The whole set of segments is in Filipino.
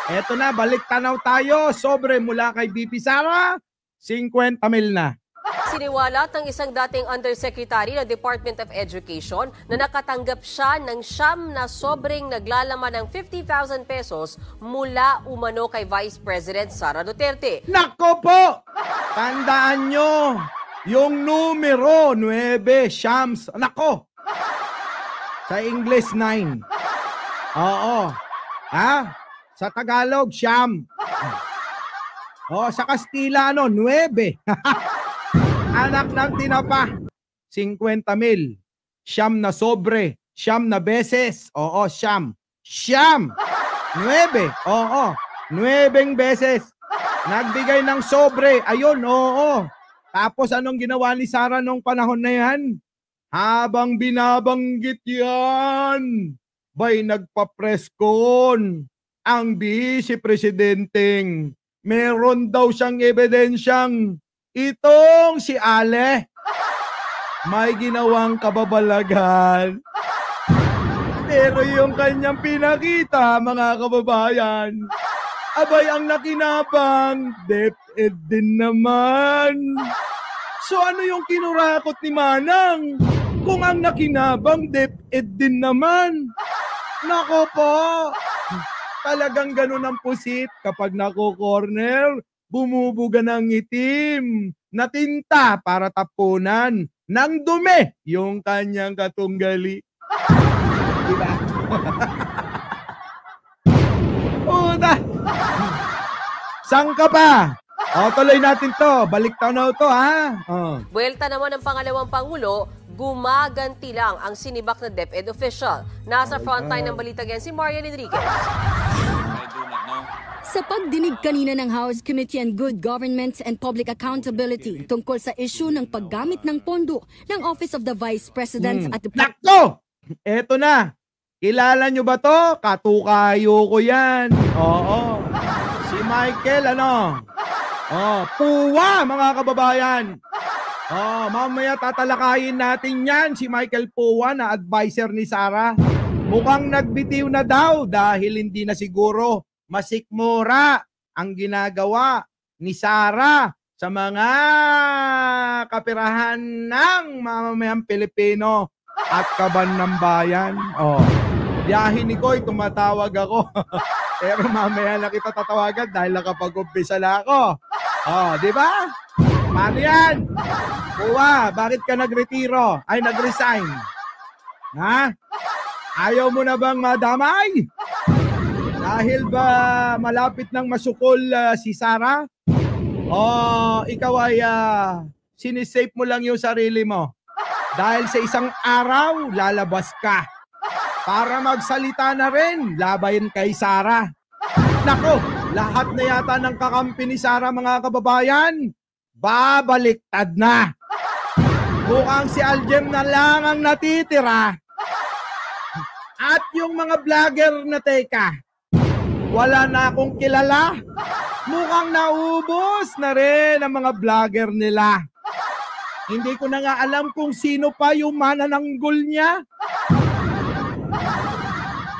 Eto na, balik tanaw tayo. Sobre mula kay BP Sara, 50 mil na. Siniwalat ng isang dating undersecretary ng Department of Education na nakatanggap siya ng siyam na sobreng naglalaman ng 50,000 pesos mula umano kay Vice President Sara Duterte. Nako po! Tandaan nyo, yung numero 9, Shams. Nako! Sa English, 9. Oo. Ha? Sa Tagalog, Siyam. Oo, sa Kastila, 9. Anak ng tinapa, 50 mil. Siyam na sobre, siyam na beses. Oo, siyam. Siyam. 9. Oo, 9 beses. Nagbigay ng sobre. Ayun, oo. Tapos anong ginawa ni Sara nung panahon na yan? Habang binabanggit yan, bay nagpa-press con ang Vice Presidenteng. Meron daw siyang ebidensyang itong si Ale may ginawang kababalagan. Pero yung kanyang pinakita, mga kababayan, abay ang nakinabang, DepEd din naman. So ano yung kinurakot ni Manang? Kung ang nakinabang, DepEd din naman. Nako po, talagang ganun ang pusit kapag nako-corner, bumubuga ng itim na tinta para tapunan ng dumi yung kanyang katunggali. Diba? Una! Saan ka pa? O, tuloy natin to. Balik tanaw to, ha? Buwelta naman ng pangalawang Pangulo, gumaganti lang ang sinibak na DepEd official. Nasa frontline ng balita yan si Marian Enriquez. Sa pagdinig kanina ng House Committee on Good Government and Public Accountability tungkol sa issue ng paggamit ng pondo ng Office of the Vice President at the... Nakto! Eto na. Kilala nyo ba to? Katukayo ko yan. Oo. Si Michael, puwa, mga kababayan. Mamaya tatalakayin natin yan. Si Michael Puwa na advisor ni Sara. Mukhang nagbitiw na daw dahil hindi na siguro masikmura ang ginagawa ni Sara sa mga kapirahan ng mamamayang Pilipino at kaban ng bayan. Biyahin ni Koy, tumatawag ako. Pero mamaya na kita tatawagan dahil nakapag-umpisa na ako. Di ba? Paano yan? Puwa, bakit ka nagretiro? Ay, nag-resign? Ha? Ayaw mo na bang madamay? Dahil ba malapit nang masukol si Sara? O ikaw ay sinisave mo lang yung sarili mo? Dahil sa isang araw, lalabas ka para magsalita na rin laban kay Sara. Nako, lahat na yata ng kakampi ni Sara, mga kababayan, babaliktad na. Mukhang si Aljem na lang ang natitira. At yung mga vlogger na teka, wala na akong kilala. Mukhang naubos na rin ang mga vlogger nila. Hindi ko na nga alam kung sino pa yung manananggol niya.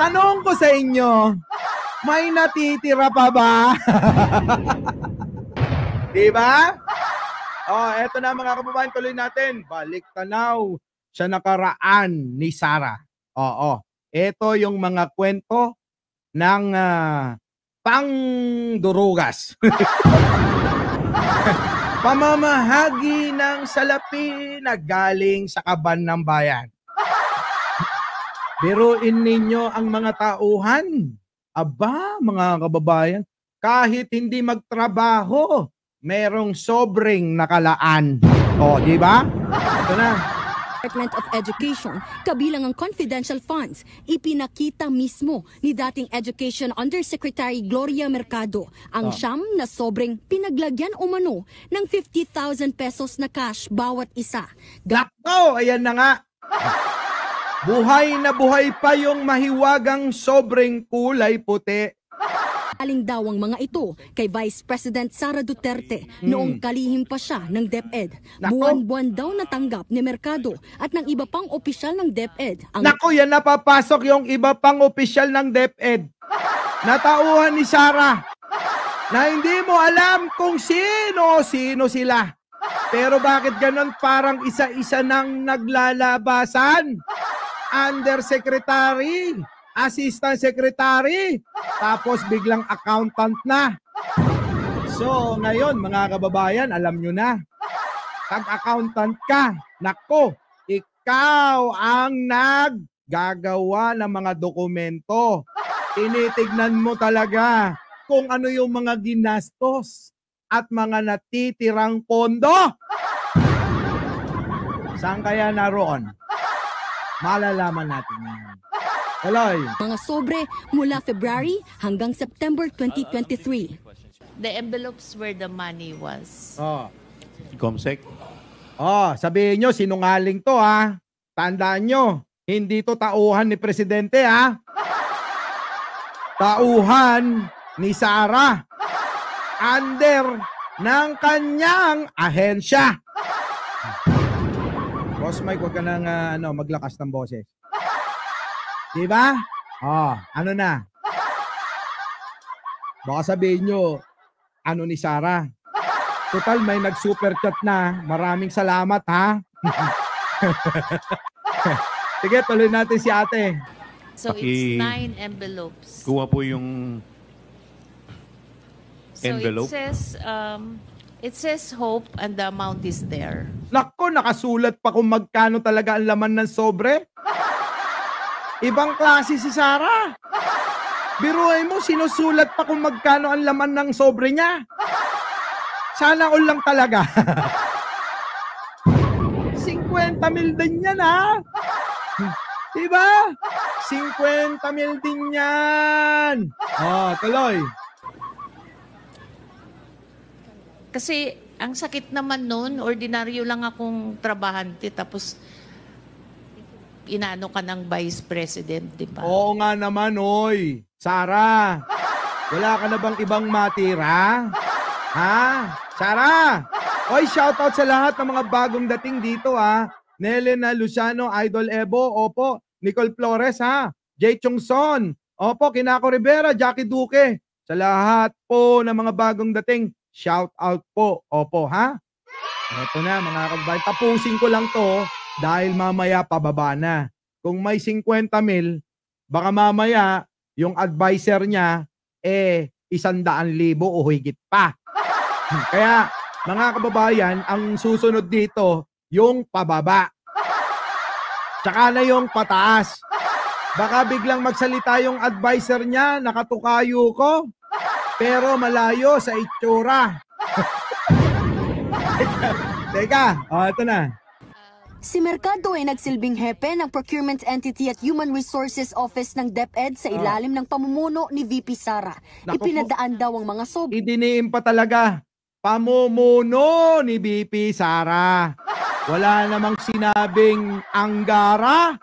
Tanong ko sa inyo, may natitira pa ba? Diba? Eto na, mga kababayan, tuloy natin. Balik tanaw sa nakaraan ni Sara. Eto yung mga kwento ng pangdurugas. Pamamahagi ng salapi na galing sa kaban ng bayan. Biruin ninyo ang mga tauhan. Aba, mga kababayan, kahit hindi magtrabaho, merong sobreng nakalaan. Di ba? Ito na. Department of Education, kabilang ang confidential funds, ipinakita mismo ni dating Education Undersecretary Gloria Mercado ang siyam na sobreng pinaglagyan umano ng 50,000 pesos na cash bawat isa. Ayan na nga. Buhay na buhay pa yung mahiwagang sobreng kulay puti. Aling daw ang mga ito kay Vice President Sara Duterte noong kalihim pa siya ng DepEd. Buwan-buwan daw natanggap ni Mercado at ng iba pang opisyal ng DepEd. Yan napapasok yung iba pang opisyal ng DepEd. natauhan ni Sara na hindi mo alam kung sino sila. Pero bakit ganon parang isa-isa nang naglalabasan? Undersecretary, assistant secretary, tapos biglang accountant na. So ngayon mga kababayan, alam nyo na, pag accountant ka, nako, ikaw ang naggagawa ng mga dokumento. Tinitignan mo talaga kung ano yung mga ginastos at mga natitirang pondo. Saan kaya naroon? Malalaman natin yan. Tuloy. Mga sobre mula February hanggang September 2023. The envelopes where the money was. Oh. Comsec. Oh, sabihin nyo, sinungaling to ha. Tandaan nyo, hindi to tauhan ni Presidente ha. Tauhan ni Sara. Under ng kanyang ahensya. Boss Mike, huwag ka nang maglakas ng boses. Diba? Oh, ano na? Baka sabihin nyo, ano ni Sara? Total, may nag-super chat na. Maraming salamat, ha? Sige, tuloy natin si ate. So it's 9 envelopes. Kuha po yung envelope. So it says hope and the amount is there. Nako, nakasulat pa kung magkano talaga ang laman ng sobre. Ibang klase si Sara. Biruin mo, sinusulat pa kung magkano ang laman ng sobre niya. Sana all lang talaga. 50 mil din yan, ha? Diba? 50 mil din yan. Oh, tuloy. Kasi ang sakit naman nun, ordinaryo lang akong trabahante tapos inano ka ng vice president, di ba? Oo nga naman, oy. Sara, wala ka na bang ibang matira? Ha? Sara! Oy, shoutout sa lahat ng mga bagong dating dito, ha? Nelena Luciano, Idol Ebo, opo. Nicole Flores, ha? Jay Chongson, opo. Kinako Rivera, Jackie Duque. Sa lahat po ng mga bagong dating, shout out po. Opo, ha? Eto na, mga kababayan. Tapusin ko lang to dahil mamaya pababa na. Kung may 50 mil, baka mamaya yung advisor niya 100,000 o higit pa. Kaya, mga kababayan, ang susunod dito, yung pababa. Tsaka na yung pataas. Baka biglang magsalita yung advisor niya, nakatukayo ko, pero malayo sa itsura. Teka, ito na. Si Mercado ay nagsilbing hepe ng Procurement Entity at Human Resources Office ng DepEd sa ilalim ng pamumuno ni VP Sara. Naku po. Ipinadaan daw ang mga sobre. Idiniin pa talaga. Pamumuno ni VP Sara. Wala namang sinabing Anggara.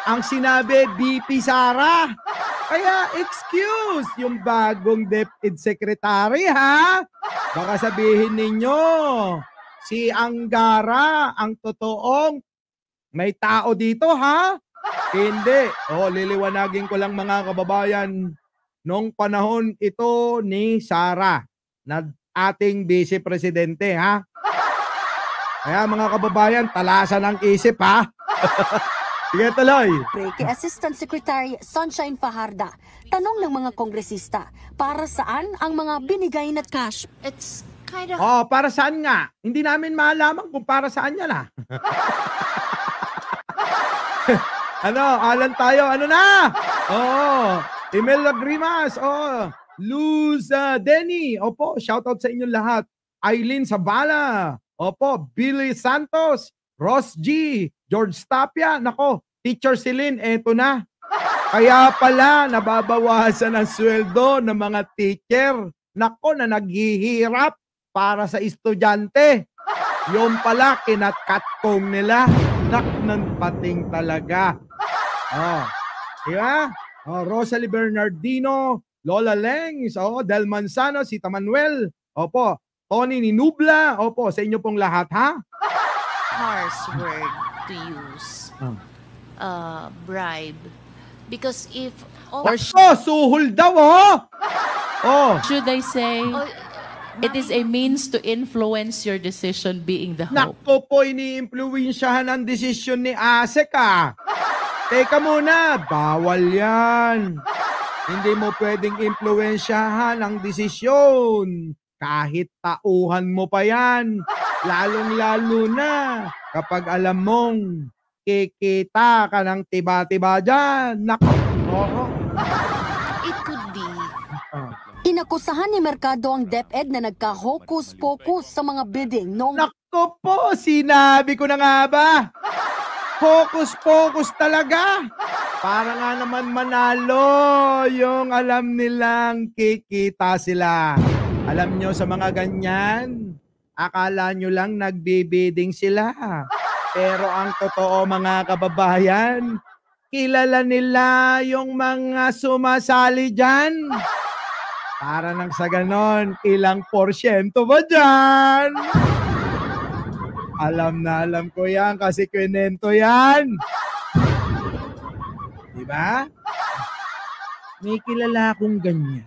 Ang sinabi, VP Sara. Kaya excuse yung bagong DepEd Secretary, ha? Baka sabihin ninyo, si Anggara ang totoong may tao dito, ha? Hindi. Liliwanagin ko lang mga kababayan. Nung panahon ito ni Sara, na ating Vice Presidente, ha? Kaya mga kababayan, talasan ang isip, ha? Sige, tuloy. Kay Assistant Secretary Sunshine Fajarda, tanong ng mga kongresista, para saan ang mga binigay na cash? It's kind of... Para saan nga? Hindi namin malaman kung para saan yan, ha? Alan tayo, ano na? Imelda Grimas, Luz Denny, opo, shoutout sa inyong lahat. Eileen Sabala, opo, Billy Santos, Ross G, George Tapia, nako, Teacher Celine, eto na. Kaya pala nababawasan ang sweldo ng mga teacher, nako, na naghihirap para sa estudyante. Yung pala, kinat-cut nila. Naknan pating talaga. Diba? Rosalie Bernardino, Lola Lengs, Del Manzano, Sita Manuel, opo, Tony Ninubla, opo, sa inyo pong lahat, ha? Harsh word to use. Bribe. Because if Or Suhol daw, oh! Oh, should I say, Oh, it is a means to influence your decision being the hope? nako po, ini-impluwensyahan ang desisyon ni ASEC, ah. Teka muna, bawal yan. Hindi mo pwedeng impluwensyahan ang desisyon. Kahit tauhan mo pa yan. Lalong-lalo na kapag alam mong kikita ka ng tiba-tiba dyan. Nako, oo. It could be. Inakusahan ni Mercado ang DepEd na nagka-hocus-pocus sa mga bidding noong Nako po, sinabi ko na nga ba? Focus talaga. Para nga naman manalo yung alam nilang kikita sila. Alam nyo sa mga ganyan, akala nyo lang nagbibiding sila. Pero ang totoo mga kababayan, kilala nila yung mga sumasali dyan. Para nang sa ganon, ilang porsyento ba dyan? Alam na alam ko yan kasi kwento yan. Diba? May kilala akong ganyan.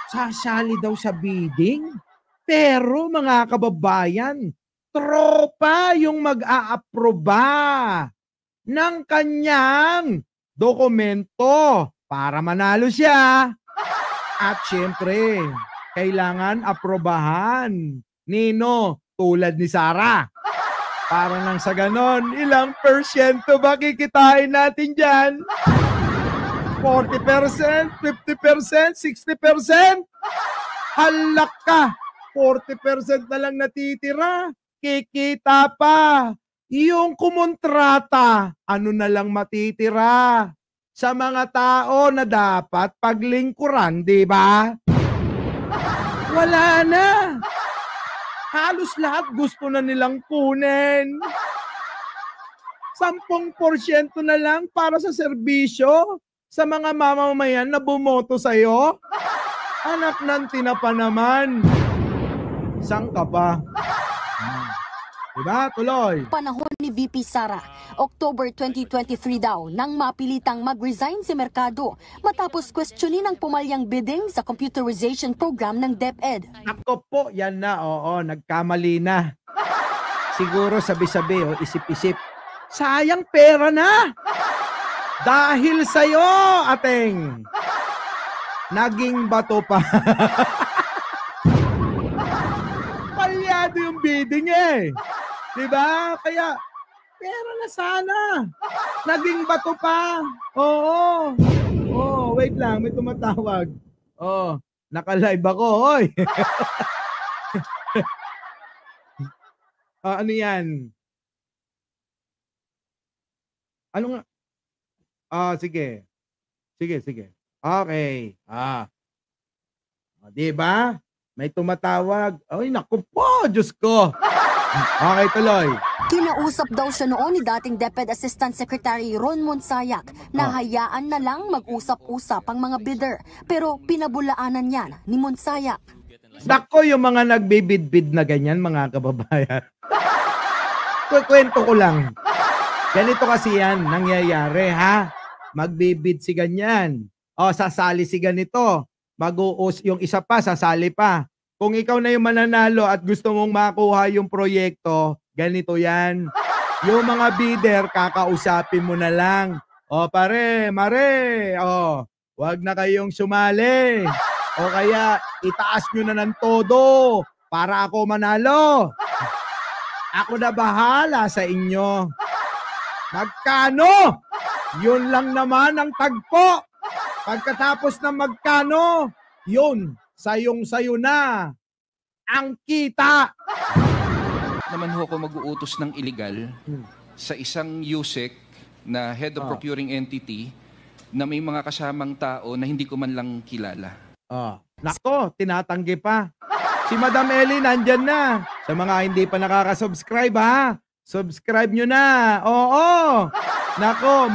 Sasali daw sa bidding. Pero mga kababayan, tropa yung mag-aaproba ng kanyang dokumento para manalo siya. At syempre, kailangan aprobahan. Nino, tulad ni Sara. Para nang sa ganon, ilang porsyento ba kikitain natin dyan? 40%, 50%, 60%? Halak ka! 40% na lang natitira. Kikita pa. Yung kumontrata, ano na lang matitira? Sa mga tao na dapat paglingkuran, di ba? Wala na. Halos lahat gusto na nilang kunin. 10% na lang para sa serbisyo sa mga mamamayan na bumoto sa'yo. Anak ng tinapa naman. Isang ka pa. Diba? Tuloy. panahon ni VP Sara, October 2023 daw nang mapilitang mag-resign si Mercado matapos questionin ang pumalyang bidding sa computerization program ng DepEd. Ako po, yan na. Oo, nagkamali na. Siguro sabi-sabi, o isip-isip. Sayang pera na. Dahil sa'yo, ateng. Naging bato pa. Palyado yung bidding eh. Diba? Kaya, pera na sana. Naging bato pa. Oo. Oh, wait lang. May tumatawag. Oh, naka-live ako. Hoy. Ano yan? Ano nga? Sige. Sige. Okay. Diba? May tumatawag. Ay, naku po, Diyos ko. Okay, tuloy. Kinausap daw siya noon ni dating DepEd Assistant Secretary Ron Monsayak na hayaan na lang mag-usap-usap ang mga bidder. Pero pinabulaanan yan ni Monsayak. Nako, yung mga nagbibid-bid na ganyan, mga kababayan. Kwento ko lang. Ganito kasi yan, nangyayari, ha? Magbibid si ganyan. O, sasali si ganito. Yung isa pa, sasali pa. Kung ikaw na yung mananalo at gusto mong makuha yung proyekto, ganito yan. Yung mga bidder, kakausapin mo na lang. O pare, mare, wag na kayong sumali. O kaya, itaas nyo na ng todo para ako manalo. Ako na bahala sa inyo. Magkano? Yun lang naman ang tagpo. Pagkatapos ng magkano, yun, sayong-sayo na ang kita. Naman ho ako mag-uutos ng illegal sa isang USEC na head of procuring entity na may mga kasamang tao na hindi ko man lang kilala. Nako, tinatanggi pa. Si Madam Ellie nandyan na. Sa mga hindi pa nakaka-subscribe, ha? Subscribe nyo na. Oo. Nako,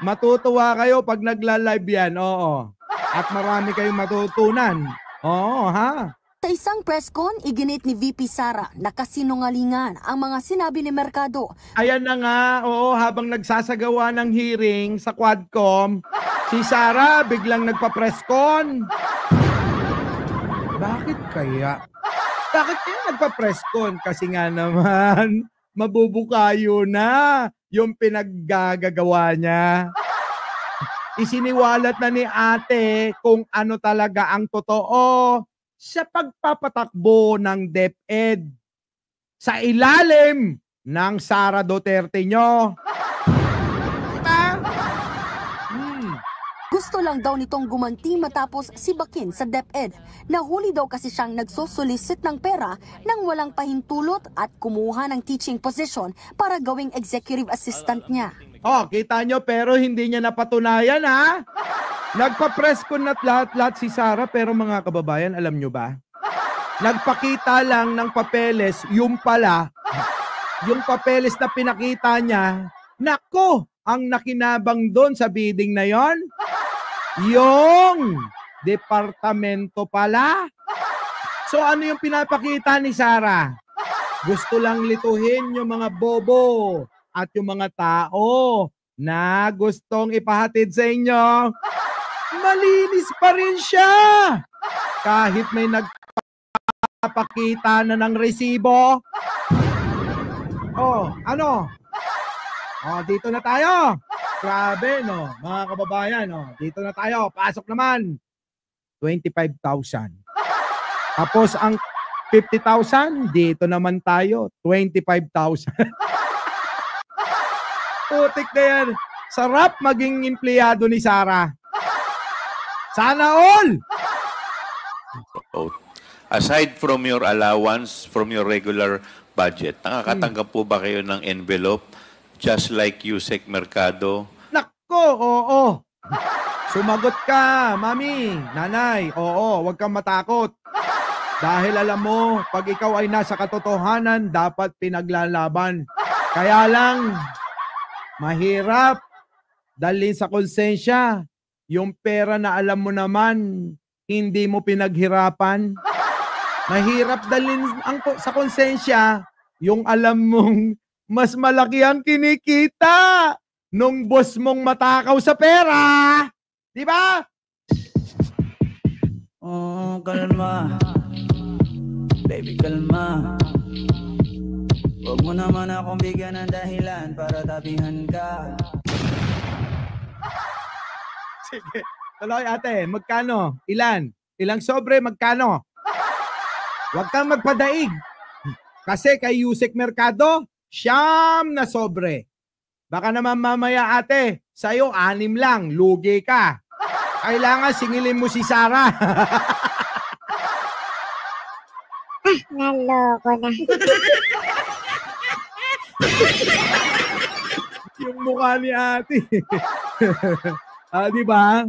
matutuwa kayo pag nagla-live yan. Oo. At marami kayong matutunan. Oo, ha? Sa isang press con, iginit ni VP Sara na kasinungalingan ang mga sinabi ni Mercado. Ayan na nga, oo, habang nagsasagawa ng hearing sa Quadcom, si Sara biglang nagpa-press con. Bakit kaya? Bakit kaya nagpa-press con? Kasi nga naman, mabubukayo na yung pinaggagawa niya. Isiniwalat na ni ate kung ano talaga ang totoo sa pagpapatakbo ng DepEd sa ilalim ng Sara Duterte nyo. Diba? Gusto lang daw nitong gumanti matapos sibakin sa DepEd. Nahuli daw kasi siyang nagsosolicit ng pera nang walang pahintulot at kumuha ng teaching position para gawing executive assistant niya. Oh, kita nyo pero hindi niya napatunayan ha. Nagpa-press con at lahat-lahat si Sara pero mga kababayan, alam nyo ba? Nagpakita lang ng papeles, yung pala, yung papeles na pinakita niya, nako, ang nakinabang doon sa bidding na yon, yung departamento pala. So ano yung pinapakita ni Sara? Gusto lang lituhin yung mga bobo at yung mga tao na gustong ipahatid sa inyo. Malinis pa rin siya. Kahit may nagpapakita na ng resibo. Oh, ano? Oh, dito na tayo. Grabe, no? Mga kababayan, no? Dito na tayo. Pasok naman. 25,000. Tapos ang 50,000, dito naman tayo. 25,000. Putik na yan. Sarap maging empleyado ni Sara. Sana all! Aside from your allowance, from your regular budget, nakakatanggap po ba kayo ng envelope just like Yusek Mercado? Nako, oo. Sumagot ka, mami, nanay. Oo, huwag kang matakot. Dahil alam mo, pag ikaw ay nasa katotohanan, dapat pinaglalaban. Kaya lang, mahirap dalhin sa konsensya yung pera na alam mo naman, hindi mo pinaghirapan. Mahirap dalhin sa konsensya yung alam mong mas malaki ang kinikita nung boss mong matakaw sa pera. Di ba? Oh, kalma. Baby, kalma. Huwag mo naman akong bigyan ng dahilan para tabihan ka. Sige. Tuloy ate, magkano? Ilan? Ilang sobre, magkano? Huwag kang magpadaig. Kasi kay Yusek Mercado, 9 na sobre. Baka naman mamaya ate, sa'yo 6 lang, lugi ka. Kailangan singilin mo si Sara. Naloko na. Yung mukha ni ate. Di ba?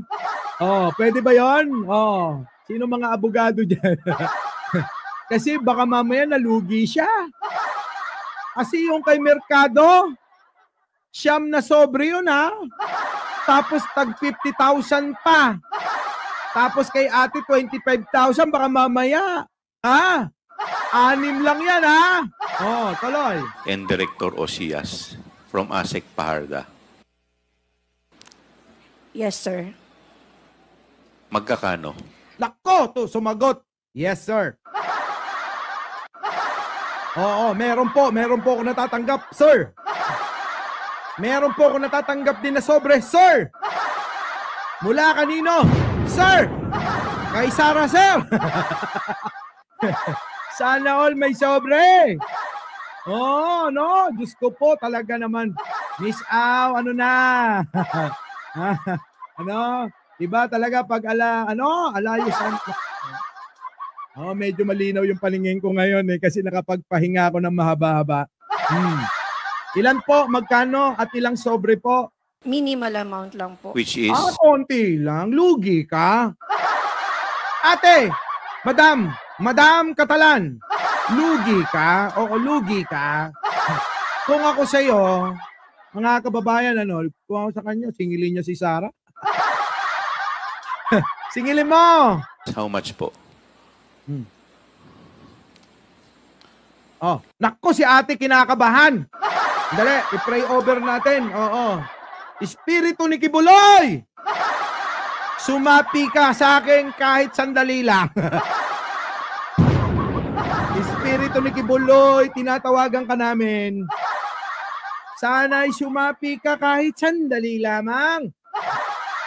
Oh, pwede ba 'yon? Oh, sino mga abogado diyan? Kasi baka mamaya nalugi siya. Kasi yung kay Mercado, 9 na sobre yun ha. Tapos tag 50,000 pa. Tapos kay ate 25,000 baka mamaya. Ha? 6 lang yan ha. Oh, tuloy. And Director Osias from ASEC Paharda. Yes, sir. Magkakano? Nako, to sumagot. Yes, sir. Oo, meron po ako natatanggap, sir. Meron po ako natatanggap din na sobre, sir. Mula kanino? Sir! Kay Sara, sir! Sana all may sobre. Oh, no, Diyos ko po, talaga naman. Miss Au, ano na? Ano? Diba talaga pag alayusan. Oh, medyo malinaw yung paningin ko ngayon kasi nakapagpahinga ako ng mahaba-haba. Ilan po, magkano at ilang sobre po? Minimal amount lang po. Which is? Konti lang. Lugi ka. Ate, Madam Catalan, lugi ka? Oo, lugi ka. Kung ako sa'yo, mga kababayan, kung ako sa kanya, singilin niya si Sara. Singilin mo. How much po? Oh, nako si ate kinakabahan. Dali, i-pray over natin. Oo. Espiritu ni Kibuloy, sumapi ka sa akin kahit sandali lang. Espiritu ni Kibuloy, tinatawagan ka namin. Sana'y sumapi ka kahit sandali lamang.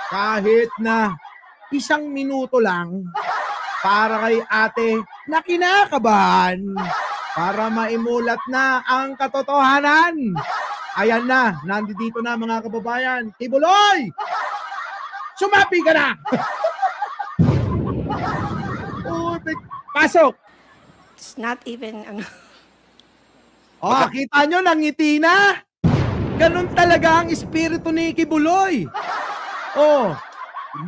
Kahit na 1 minuto lang para kay ate na kinakabahan. Para maimulat na ang katotohanan. Ayan na, nandito na mga kababayan. Kibuloy! Sumapi ka na! Pasok! It's not even, Oh, kita nyo, nangiti na. Ganun talaga ang espiritu ni Kibuloy. Oh,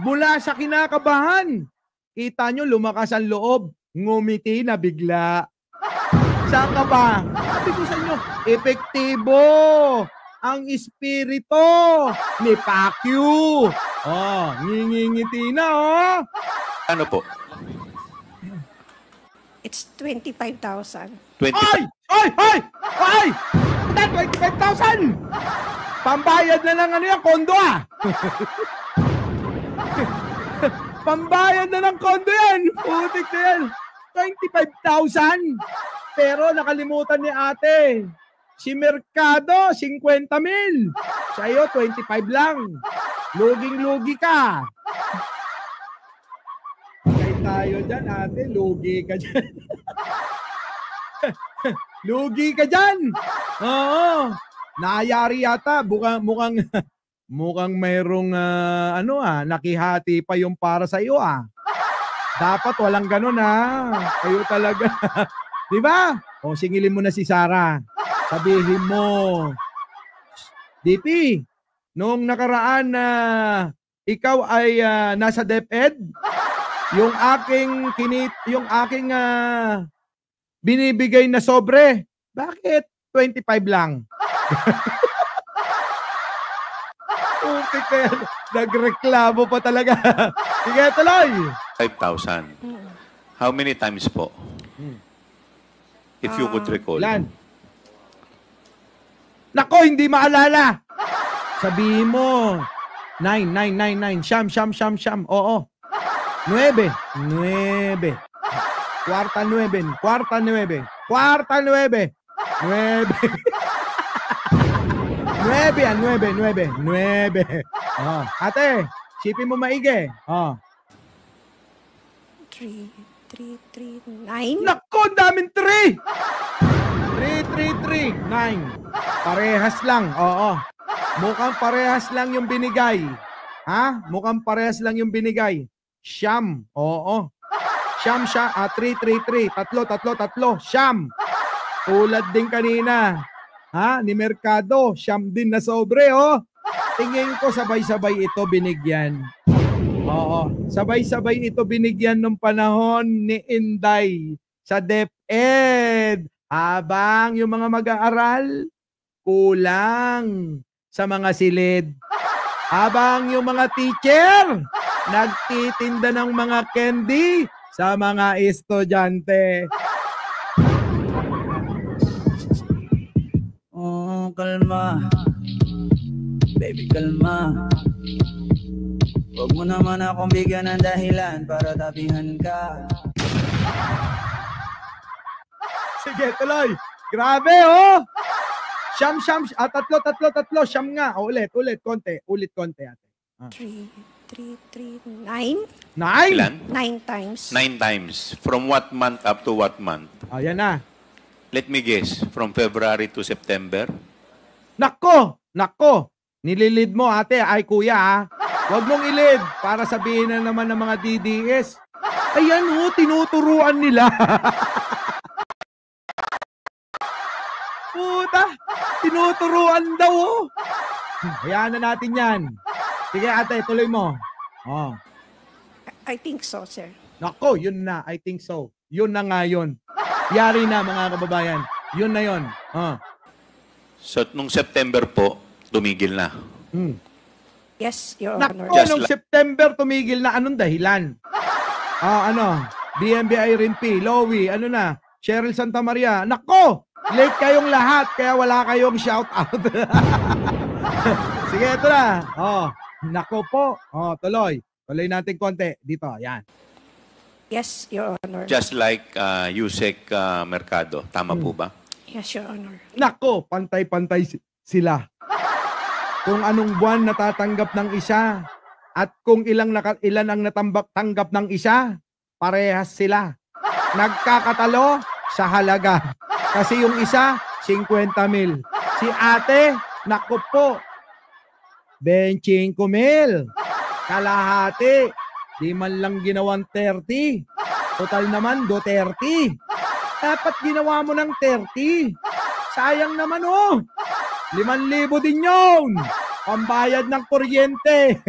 mula sa kinakabahan. Kita nyo, lumakas ang loob. Ngumiti na bigla. Saan ka ba? Sabi ko sa inyo, epektibo ang espiritu ni Pacquiao. Oh, ngingiti na, oh. Ano po? it's 25,000. 20. Ay! Ay! Ay! Ay! 25,000! Pambayad na lang ano yan, kondo ah! Pambayad na ng kondo yan! Putik na yan! 25,000! Pero nakalimutan ni ate, si Mercado, 50,000. Sa'yo, 25 lang. Luging-lugi ka. Kaya tayo dyan, ate, lugi ka dyan. Lugi ka dyan. Oo. Naayari yata. Mukhang mayroong nakihati pa yung para sa iyo ah. Dapat walang ganun ah. Kayo talaga. Di ba? O singilin mo na si Sarah. Sabihin mo, DP, nung nakaraan na ikaw ay nasa DepEd, yung aking binibigay na sobre, bakit 25 lang? Utik na yan. Nagreklamo pa talaga. Sige, tuloy. 5,000. How many times po? If you could recall. Ilan? Nako, hindi maalala. Sabihin mo, 9. Siyam. Oo. 9. Kwarta 9. 9. 9. 9. Oh, ate, sipin mo maigi. Oh. 3, 9. Nako, ang daming 3. 3, 9. Parehas lang, oo. Mukhang parehas lang yung binigay. Ha? Mukhang parehas lang yung binigay. Siyam, oo. Siyam, 3. Tatlo. Siyam. Tulad din kanina. Ha? Ni Mercado, siyam din na sobre, oh. Tingin ko sabay-sabay ito binigyan. Oo. Sabay-sabay ito binigyan nung panahon ni Inday sa DepEd. Habang yung mga mag-aaral, kulang sa mga silid. Habang yung mga teacher, nagtitinda ng mga candy sa mga estudyante. Oh, kalma. Baby, kalma. Huwag mo naman akong bigyan ng dahilan para tabihan ka. Sige, tuloy. Grabe, oh! Siyam. Tatlo. Siyam nga. Ulit. Konti. Ate. 3, 9. 9? Ilan? 9 times. 9 times. From what month up to what month? Ayan na. Let me guess. From February to September? Nako. Nililid mo, ate. Ay, kuya, ha? Huwag mong ilid para sabihin na naman ng mga DDS. Ayan, oh, tinuturuan nila. Puta, tinuturuan daw, oh. Hayaan na natin yan. Sige, ate, tuloy mo. Oh. I think so, sir. Nako, yun na. I think so. Yun na nga yun. Yari na, mga kababayan. Yun na yun. Oh. So, nung September po, tumigil na. Yes, Your Nako, Honor. nung September tumigil na. Anong dahilan? BMBI rin P, Lowy, ano na? Cheryl Santa Maria, nako, late kayong lahat kaya wala kayong shout out. Sige, ito na. Oh, nako po. Oh, tuloy. Tuloy natin konti. Dito, yan. Yes, Your Honor. Just like Yusek Mercado. Tama po ba? Yes, Your Honor. Nako, pantay-pantay sila. Kung anong buwan natatanggap ng isa at kung ilan ang tanggap ng isa, parehas sila. Nagkakatalo sa halaga. Kasi yung isa, 50,000. Si ate, nako po, 25,000. Kalahati, di man lang ginawang 30. Total naman, Duterte. Dapat ginawa mo ng 30. Sayang naman oh. 5,000 din yun. Pambayad ng kuryente.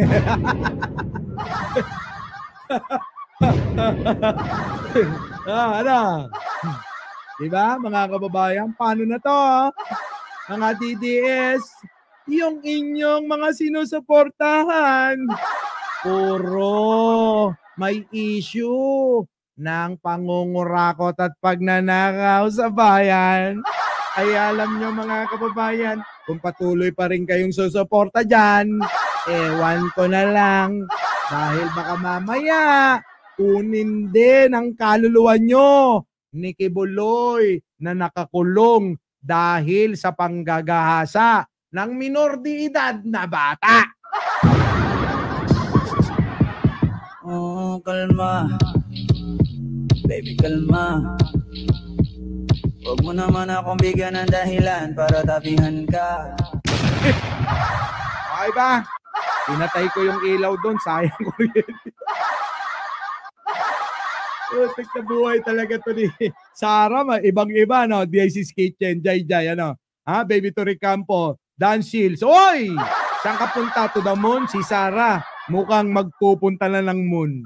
Ano? Diba, mga kababayan? Paano na to? Mga DDS, yung inyong mga sinusuportahan, puro may issue ng pangungurakot at pagnanakaw sa bayan. Ay alam nyo mga kababayan, kung patuloy pa rin kayong susuporta dyan, ewan ko na lang. Dahil baka mamaya, kunin din ang kaluluwa nyo ni Kibuloy na nakakulong dahil sa panggagahasa ng minor de edad na bata. Oh, kalma. Baby, kalma. Huwag mo naman akong bigyan ng dahilan para tapihan ka. Okay ba? Pinatay ko yung ilaw doon, sayang ko yun. Utik na buhay talaga to ni Sarah, ibang-iba, no? DIC's Kitchen, Jai, ano? Ha? Baby to Recampo, Dan Shields. Oy! Saan ka punta? To the moon? Si Sarah, mukhang magpupunta na ng moon.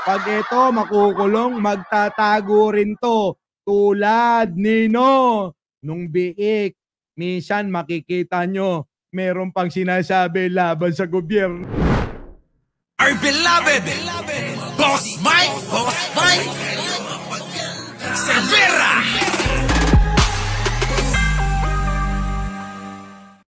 Pag ito makukulong, magtatago rin to. Tulad nino nung biik. Minsan makikita nyo, meron pang sinasabi laban sa gobyerno. Our beloved Boss Mike!